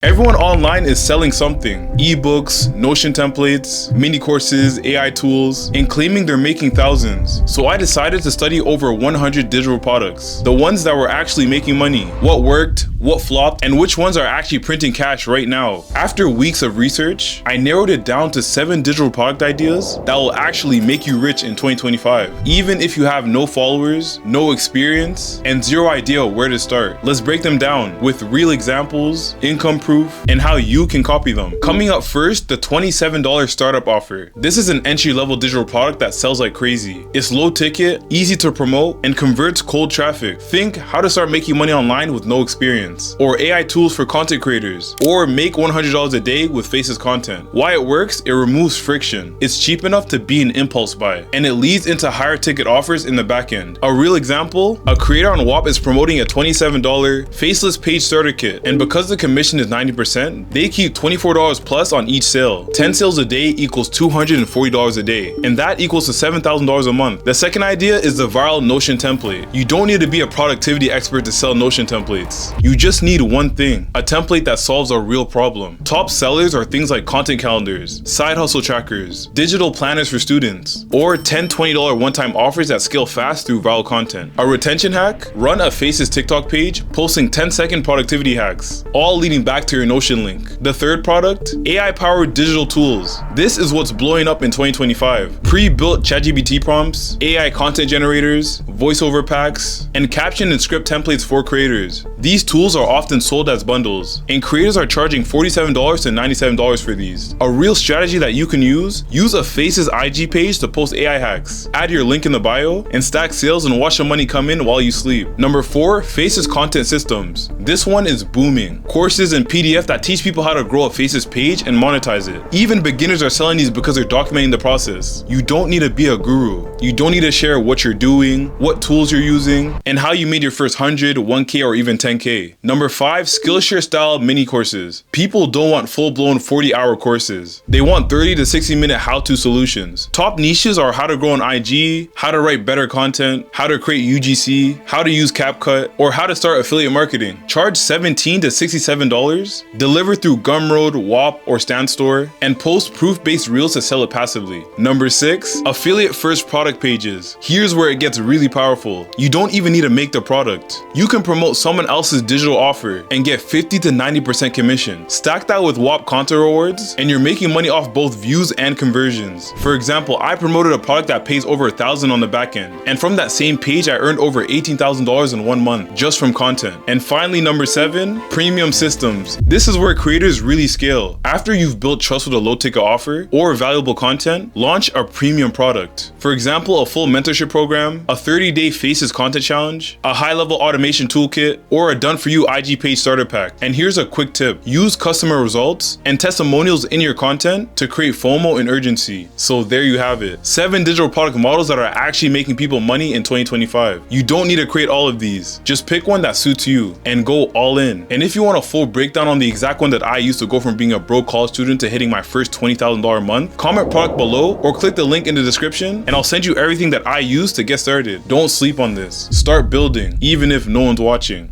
Everyone online is selling something. Ebooks, Notion templates, mini courses, AI tools, and claiming they're making thousands. So I decided to study over 100 digital products. The ones that were actually making money. What worked, what flopped, and which ones are actually printing cash right now. After weeks of research, I narrowed it down to 7 digital product ideas that will actually make you rich in 2025. Even if you have no followers, no experience, and zero idea where to start. Let's break them down with real examples, income proof, and how you can copy them. Coming up first, the $27 startup offer. This is an entry-level digital product that sells like crazy. It's low ticket, easy to promote, and converts cold traffic. Think how to start making money online with no experience, or AI tools for content creators, or make $100 a day with Faces content. Why it works? It removes friction. It's cheap enough to be an impulse buy, and it leads into higher ticket offers in the back end. A real example, a creator on WAP is promoting a $27 faceless page starter kit, and because the commission is 90%, they keep $24 plus on each sale. 10 sales a day equals $240 a day, and that equals to $7,000 a month. The second idea is the viral Notion template. You don't need to be a productivity expert to sell Notion templates. You just need one thing, a template that solves a real problem. Top sellers are things like content calendars, side hustle trackers, digital planners for students, or $10, $20 one-time offers that scale fast through viral content. A retention hack? Run a Faces TikTok page posting 10-second productivity hacks, all leading back to your Notion link. The third product, AI-powered digital tools. This is what's blowing up in 2025. Pre-built ChatGPT prompts, AI content generators, voiceover packs, and caption and script templates for creators. These tools are often sold as bundles, and creators are charging $47 to $97 for these. A real strategy that you can use a Faces IG page to post AI hacks. Add your link in the bio, and stack sales and watch the money come in while you sleep. Number 4, Faces content systems. This one is booming. Courses and PDF that teach people how to grow a Faces page and monetize it. Even beginners are selling these because they're documenting the process. You don't need to be a guru. You don't need to share what you're doing, what tools you're using, and how you made your first 100, 1K, or even 10K. Number 5, Skillshare style mini courses. People don't want full-blown 40-hour courses. They want 30 to 60-minute how-to solutions. Top niches are how to grow on IG, how to write better content, how to create UGC, how to use CapCut, or how to start affiliate marketing. Charge $17 to $67, deliver through Gumroad, WAP, or StanStore, and post proof-based reels to sell it passively. Number 6, affiliate first product pages. Here's where it gets really powerful. You don't even need to make the product. You can promote someone else's digital offer and get 50 to 90% commission. Stack that with WAP content rewards, and you're making money off both views and conversions. For example, I promoted a product that pays over $1,000 on the back end, and from that same page, I earned over $18,000 in 1 month just from content. And finally, number 7, premium systems. This is where creators really scale. After you've built trust with a low ticket offer or valuable content, launch a premium product. For example, a full mentorship program, a 30-day Faces content challenge, a high-level automation toolkit, or a done-for-you IG page starter pack. And here's a quick tip. Use customer results and testimonials in your content to create FOMO and urgency. So there you have it. 7 digital product models that are actually making people money in 2025. You don't need to create all of these. Just pick one that suits you and go all in. And if you want a full breakdown on the exact one that I used to go from being a broke college student to hitting my first $20,000 a month, comment product below or click the link in the description and I'll send you everything that I use to get started. Don't sleep on this. Start building, even if no one's watching.